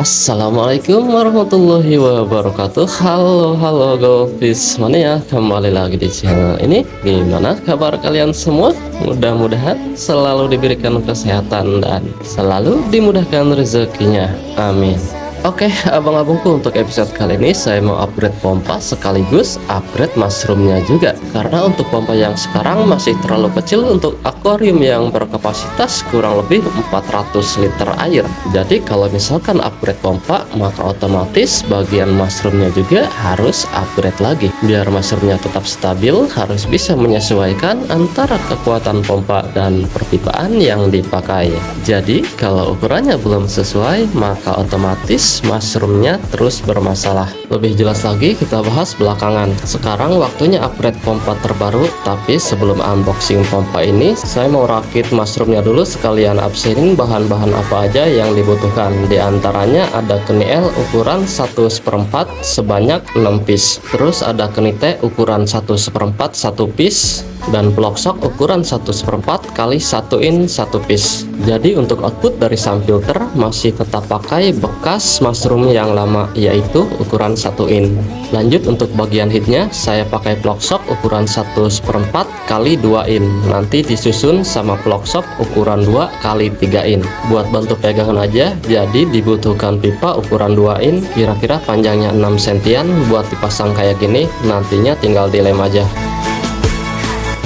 Assalamualaikum warahmatullahi wabarakatuh. Halo Golfis Mania, kembali lagi di channel ini. Gimana kabar kalian semua? Mudah-mudahan selalu diberikan kesehatan dan selalu dimudahkan rezekinya. Amin. Oke, abang-abangku, untuk episode kali ini saya mau upgrade pompa sekaligus upgrade mushroomnya juga. Karena untuk pompa yang sekarang masih terlalu kecil untuk akuarium yang berkapasitas kurang lebih 400 liter air. Jadi kalau misalkan upgrade pompa, maka otomatis bagian mushroomnya juga harus upgrade lagi. Biar mushroomnya tetap stabil, harus bisa menyesuaikan antara kekuatan pompa dan perpipaan yang dipakai. Jadi kalau ukurannya belum sesuai, maka otomatis mushroomnya terus bermasalah. Lebih jelas lagi kita bahas belakangan. Sekarang waktunya upgrade pompa terbaru, tapi sebelum unboxing pompa ini, saya mau rakit mushroomnya dulu sekalian absenin bahan-bahan apa aja yang dibutuhkan. Di antaranya ada keni L ukuran 1/4 sebanyak 6 piece. Terus ada keni T ukuran 1/4 1 piece, dan peloksok ukuran 1/4 kali 1 in 1 piece. Jadi untuk output dari sun filter masih tetap pakai bekas mushroom yang lama, yaitu ukuran 1 in. Lanjut untuk bagian headnya, saya pakai peloksok ukuran 1/4 kali 2 in. Nanti disusun sama peloksok ukuran 2 kali 3 in. Buat bantu pegangan aja, jadi dibutuhkan pipa ukuran 2 in, kira-kira panjangnya 6 sentian. Buat dipasang kayak gini, nantinya tinggal dilem aja.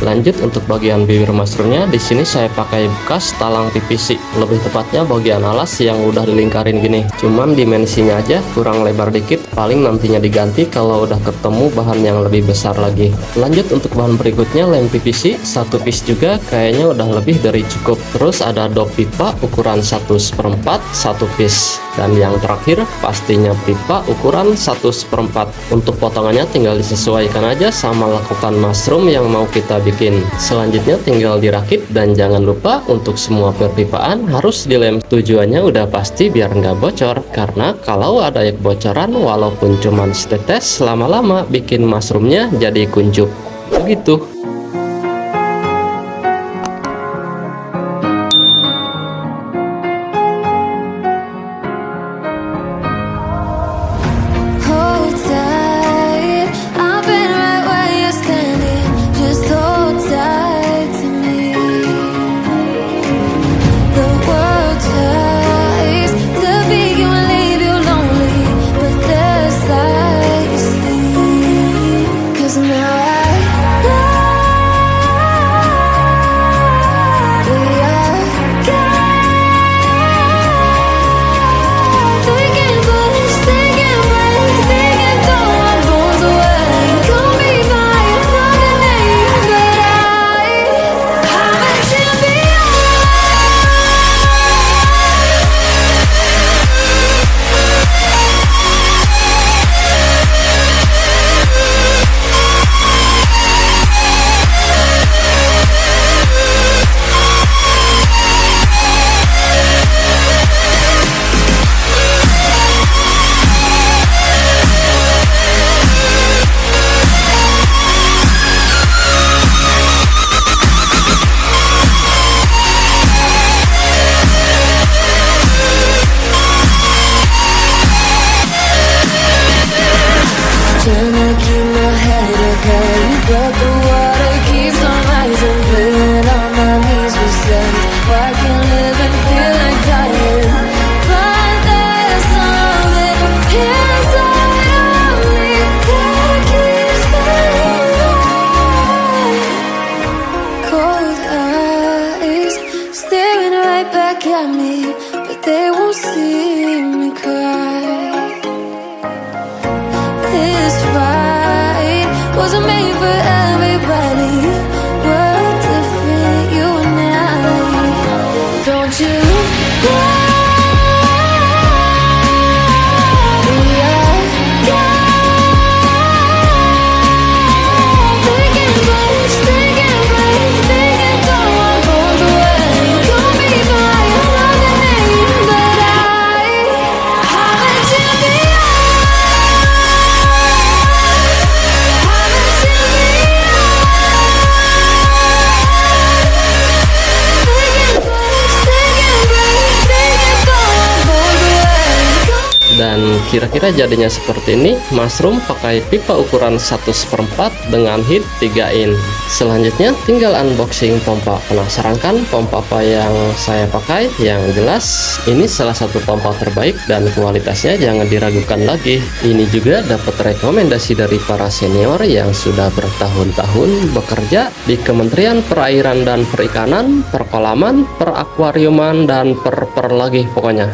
Lanjut untuk bagian bibir mushroomnya, di sini saya pakai bekas talang PVC, lebih tepatnya bagian alas yang udah dilingkarin gini. Cuman dimensinya aja kurang lebar dikit, paling nantinya diganti kalau udah ketemu bahan yang lebih besar lagi. Lanjut untuk bahan berikutnya, lem PVC 1 piece juga kayaknya udah lebih dari cukup. Terus ada dop pipa ukuran 1/4 1 piece. Dan yang terakhir pastinya pipa ukuran 1/4. Untuk potongannya tinggal disesuaikan aja sama lekukan mushroom yang mau kita bikin. Selanjutnya tinggal dirakit, dan jangan lupa untuk semua perpipaan harus dilem. Tujuannya udah pasti biar nggak bocor, karena kalau ada kebocoran walaupun cuman setetes, lama-lama bikin mushroomnya jadi kuncup. Begitu. Now I Dan kira-kira jadinya seperti ini, mushroom pakai pipa ukuran 1/4 dengan heat 3 in. Selanjutnya tinggal unboxing pompa. Penasaran kan pompa apa yang saya pakai? Yang jelas ini salah satu pompa terbaik dan kualitasnya jangan diragukan lagi. Ini juga dapat rekomendasi dari para senior yang sudah bertahun-tahun bekerja di Kementerian Perairan dan Perikanan, Perkolaman, Perakuariuman, dan per lagi pokoknya.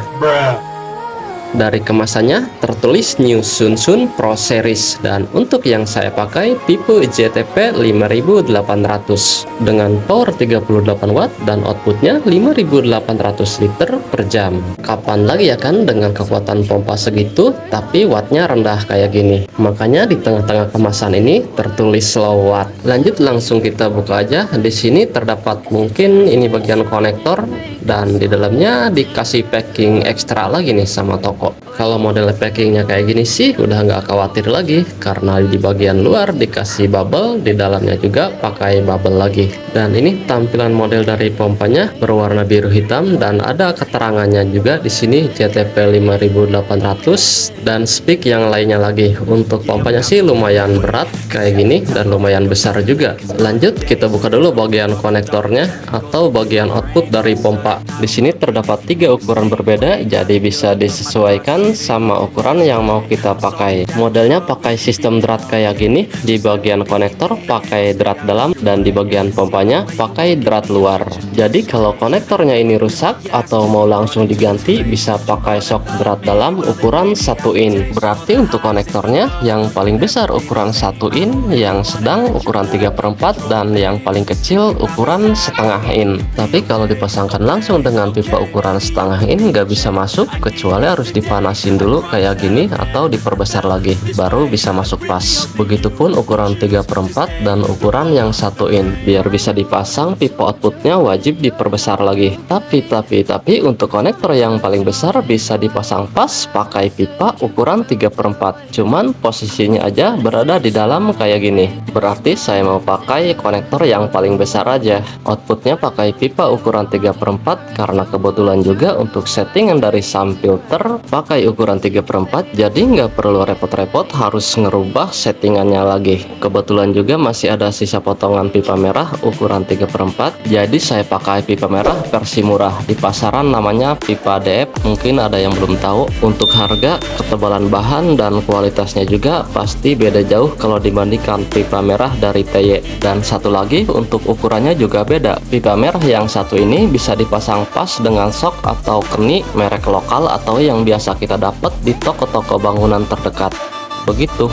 Dari kemasannya tertulis New Sun Sun Pro Series, dan untuk yang saya pakai tipe JTP 5800 dengan power 38 watt dan outputnya 5800 liter per jam. Kapan lagi ya kan dengan kekuatan pompa segitu tapi wattnya rendah kayak gini. Makanya di tengah-tengah kemasan ini tertulis low watt. Lanjut langsung kita buka aja. Di sini terdapat mungkin ini bagian konektor, dan di dalamnya dikasih packing ekstra lagi nih sama toko. Kalau model packingnya kayak gini sih udah nggak khawatir lagi, karena di bagian luar dikasih bubble, di dalamnya juga pakai bubble lagi. Dan ini tampilan model dari pompanya berwarna biru hitam, dan ada keterangannya juga di sini JTP 5800 dan spek yang lainnya lagi. Untuk pompanya sih lumayan berat kayak gini dan lumayan besar juga. Lanjut kita buka dulu bagian konektornya atau bagian output dari pompa. Di sini terdapat 3 ukuran berbeda, jadi bisa disesuaikan sama ukuran yang mau kita pakai. Modelnya pakai sistem drat kayak gini. Di bagian konektor pakai drat dalam, dan di bagian pompanya pakai drat luar. Jadi kalau konektornya ini rusak atau mau langsung diganti, bisa pakai shock drat dalam ukuran 1 in. Berarti untuk konektornya yang paling besar ukuran 1 in, yang sedang ukuran 3/4, dan yang paling kecil ukuran setengah in. Tapi kalau dipasangkan langsung dengan pipa ukuran setengah in nggak bisa masuk, kecuali harus dipanasin dulu kayak gini atau diperbesar lagi, baru bisa masuk pas. Begitupun ukuran 3/4 dan ukuran yang 1 in. Biar bisa dipasang, pipa outputnya wajib diperbesar lagi. Tapi untuk konektor yang paling besar bisa dipasang pas pakai pipa ukuran 3/4. Cuman posisinya aja berada di dalam kayak gini. Berarti saya mau pakai konektor yang paling besar aja. Outputnya pakai pipa ukuran 3/4 karena kebetulan juga untuk settingan dari sump filter pakai ukuran 3/4, jadi nggak perlu repot-repot harus ngerubah settingannya lagi. Kebetulan juga masih ada sisa potongan pipa merah ukuran 3/4, jadi saya pakai pipa merah versi murah. Di pasaran namanya pipa DF, mungkin ada yang belum tahu. Untuk harga, ketebalan bahan, dan kualitasnya juga pasti beda jauh kalau dibandingkan pipa merah dari TY. Dan satu lagi, untuk ukurannya juga beda. Pipa merah yang satu ini bisa dipasang pas dengan sok atau keni merek lokal atau yang biasa kita dapat di toko-toko bangunan terdekat. Begitu.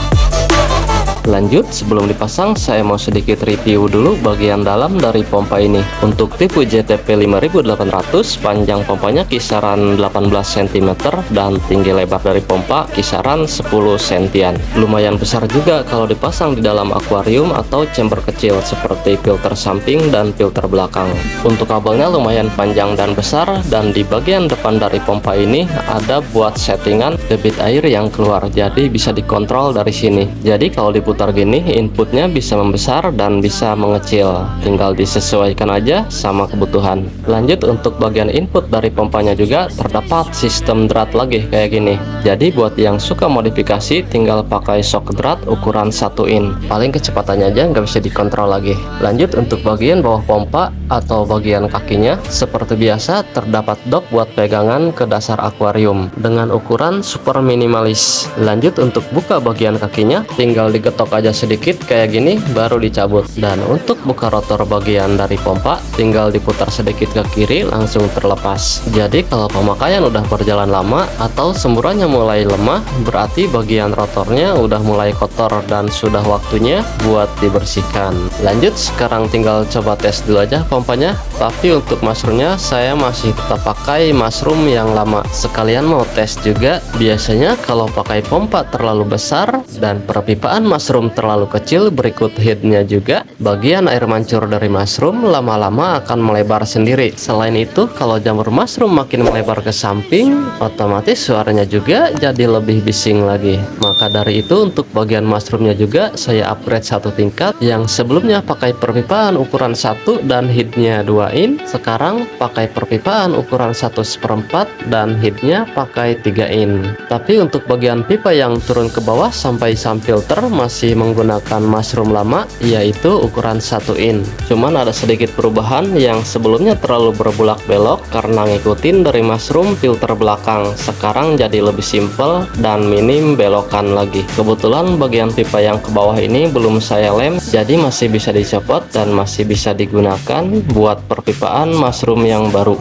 Lanjut, sebelum dipasang saya mau sedikit review dulu bagian dalam dari pompa ini. Untuk tipe JTP 5800, panjang pompanya kisaran 18 cm dan tinggi lebar dari pompa kisaran 10 cm. Lumayan besar juga kalau dipasang di dalam akuarium atau chamber kecil seperti filter samping dan filter belakang. Untuk kabelnya lumayan panjang dan besar, dan di bagian depan dari pompa ini ada buat settingan debit air yang keluar, jadi bisa dikontrol dari sini. Jadi kalau diputar gini, inputnya bisa membesar dan bisa mengecil, tinggal disesuaikan aja sama kebutuhan. Lanjut, untuk bagian input dari pompanya juga terdapat sistem drat lagi kayak gini. Jadi buat yang suka modifikasi tinggal pakai shock drat ukuran 1 in, paling kecepatannya aja nggak bisa dikontrol lagi. Lanjut, untuk bagian bawah pompa atau bagian kakinya seperti biasa terdapat dok buat pegangan ke dasar akuarium dengan ukuran super minimalis. Lanjut, untuk buka bagian kakinya tinggal digetok aja sedikit kayak gini baru dicabut. Dan untuk buka rotor bagian dari pompa tinggal diputar sedikit ke kiri langsung terlepas. Jadi kalau pemakaian udah berjalan lama atau semburannya mulai lemah, berarti bagian rotornya udah mulai kotor dan sudah waktunya buat dibersihkan. Lanjut, sekarang tinggal coba tes dulu aja pompanya. Tapi untuk mushroomnya saya masih tetap pakai mushroom yang lama. Sekalian mau tes juga, biasanya kalau pakai pompa terlalu besar dan perpipaan mushroom mushroom terlalu kecil, berikut headnya juga, bagian air mancur dari mushroom lama-lama akan melebar sendiri. Selain itu, kalau jamur mushroom makin melebar ke samping, otomatis suaranya juga jadi lebih bising lagi. Maka dari itu, untuk bagian mushroomnya juga saya upgrade satu tingkat. Yang sebelumnya pakai perpipaan ukuran 1 dan headnya 2 in, sekarang pakai perpipaan ukuran 1/4 dan headnya pakai 3 in. Tapi untuk bagian pipa yang turun ke bawah sampai filter masih menggunakan mushroom lama, yaitu ukuran 1 in. Cuman ada sedikit perubahan, yang sebelumnya terlalu berbulak belok karena ngikutin dari mushroom filter belakang, sekarang jadi lebih simple dan minim belokan lagi. Kebetulan bagian pipa yang ke bawah ini belum saya lem, jadi masih bisa dicopot dan masih bisa digunakan buat perpipaan mushroom yang baru.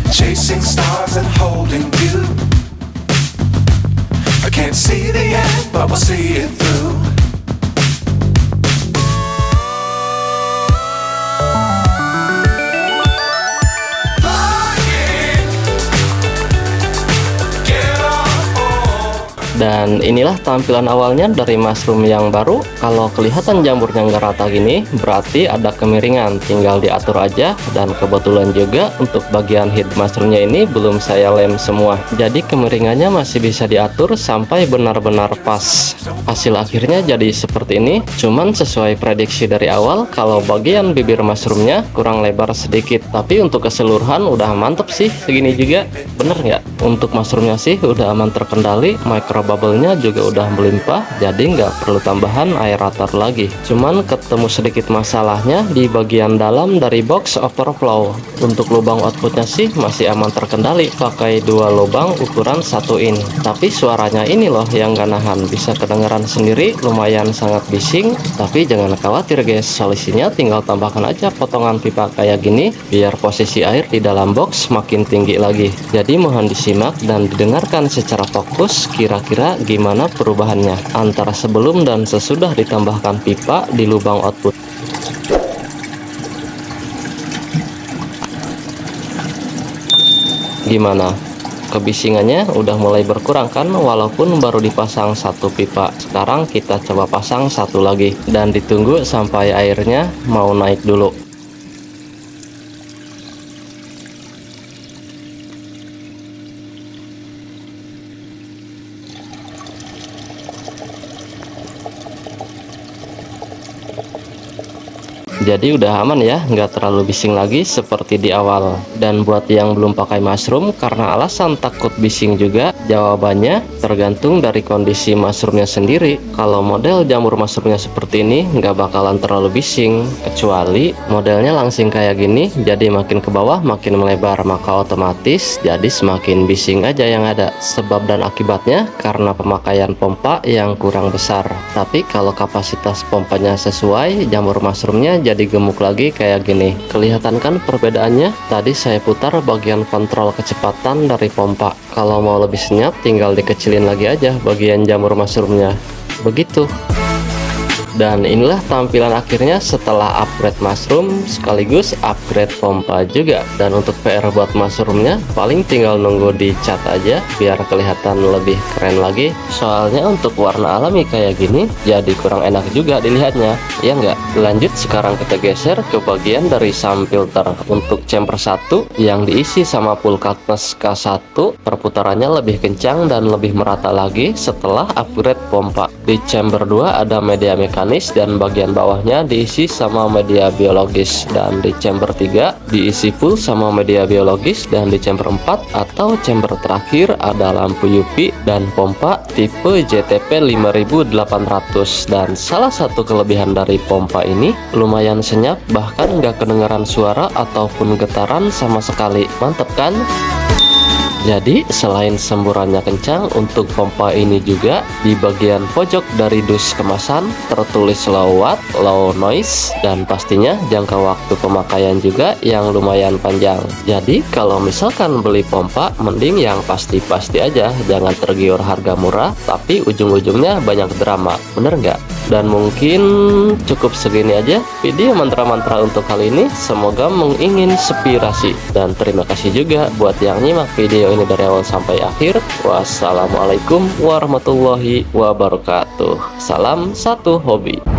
Chasing stars and holding you. I can't see the end, but we'll see it through. Dan inilah tampilan awalnya dari mushroom yang baru. Kalau kelihatan jamurnya nggak rata gini, berarti ada kemiringan, tinggal diatur aja. Dan kebetulan juga untuk bagian head mushroomnya ini belum saya lem semua, jadi kemiringannya masih bisa diatur sampai benar-benar pas. Hasil akhirnya jadi seperti ini, cuman sesuai prediksi dari awal, kalau bagian bibir mushroomnya kurang lebar sedikit. Tapi untuk keseluruhan udah mantep sih segini juga, bener nggak? Untuk mushroomnya sih udah aman terkendali, micro bubble-nya juga udah melimpah, jadi nggak perlu tambahan aerator lagi. Cuman ketemu sedikit masalahnya di bagian dalam dari box overflow. Untuk lubang outputnya sih masih aman terkendali, pakai 2 lubang ukuran 1 in. Tapi suaranya ini loh yang gak nahan, bisa kedengaran sendiri, lumayan sangat bising. Tapi jangan khawatir guys, solusinya tinggal tambahkan aja potongan pipa kayak gini, biar posisi air di dalam box makin tinggi lagi. Jadi mohon disimak dan didengarkan secara fokus, kira-kira gimana perubahannya antara sebelum dan sesudah ditambahkan pipa di lubang output. Gimana? Kebisingannya udah mulai berkurang kan, walaupun baru dipasang satu pipa. Sekarang kita coba pasang satu lagi dan ditunggu sampai airnya mau naik dulu. Jadi udah aman ya, nggak terlalu bising lagi seperti di awal. Dan buat yang belum pakai mushroom karena alasan takut bising juga, jawabannya tergantung dari kondisi mushroomnya sendiri. Kalau model jamur mushroomnya seperti ini nggak bakalan terlalu bising, kecuali modelnya langsing kayak gini, jadi makin ke bawah makin melebar, maka otomatis jadi semakin bising aja yang ada. Sebab dan akibatnya karena pemakaian pompa yang kurang besar. Tapi kalau kapasitas pompanya sesuai, jamur mushroomnya jadi gemuk lagi kayak gini. Kelihatan kan perbedaannya? Tadi saya putar bagian kontrol kecepatan dari pompa. Kalau mau lebih senyap tinggal dikecilin lagi aja bagian jamur mushroomnya. Begitu. Dan inilah tampilan akhirnya setelah upgrade mushroom sekaligus upgrade pompa juga. Dan untuk PR buat mushroomnya paling tinggal nunggu dicat aja biar kelihatan lebih keren lagi. Soalnya untuk warna alami kayak gini jadi kurang enak juga dilihatnya, ya enggak? Lanjut, sekarang kita geser ke bagian dari sum filter. Untuk chamber 1 yang diisi sama full cutness K1, perputarannya lebih kencang dan lebih merata lagi setelah upgrade pompa. Di chamber 2 ada media mekanis dan bagian bawahnya diisi sama media biologis, dan di chamber 3 diisi full sama media biologis, dan di chamber 4 atau chamber terakhir ada lampu UV dan pompa tipe JTP 5800. Dan salah satu kelebihan dari pompa ini lumayan senyap, bahkan nggak kedengaran suara ataupun getaran sama sekali. Mantep kan? Jadi selain semburannya kencang, untuk pompa ini juga di bagian pojok dari dus kemasan tertulis low watt, low noise, dan pastinya jangka waktu pemakaian juga yang lumayan panjang. Jadi kalau misalkan beli pompa, mending yang pasti-pasti aja, jangan tergiur harga murah tapi ujung-ujungnya banyak drama, bener nggak? Dan mungkin cukup segini aja video mantra-mantra untuk kali ini. Semoga menginspirasi. Dan terima kasih juga buat yang nyimak video ini dari awal sampai akhir. Wassalamualaikum warahmatullahi wabarakatuh. Salam satu hobi.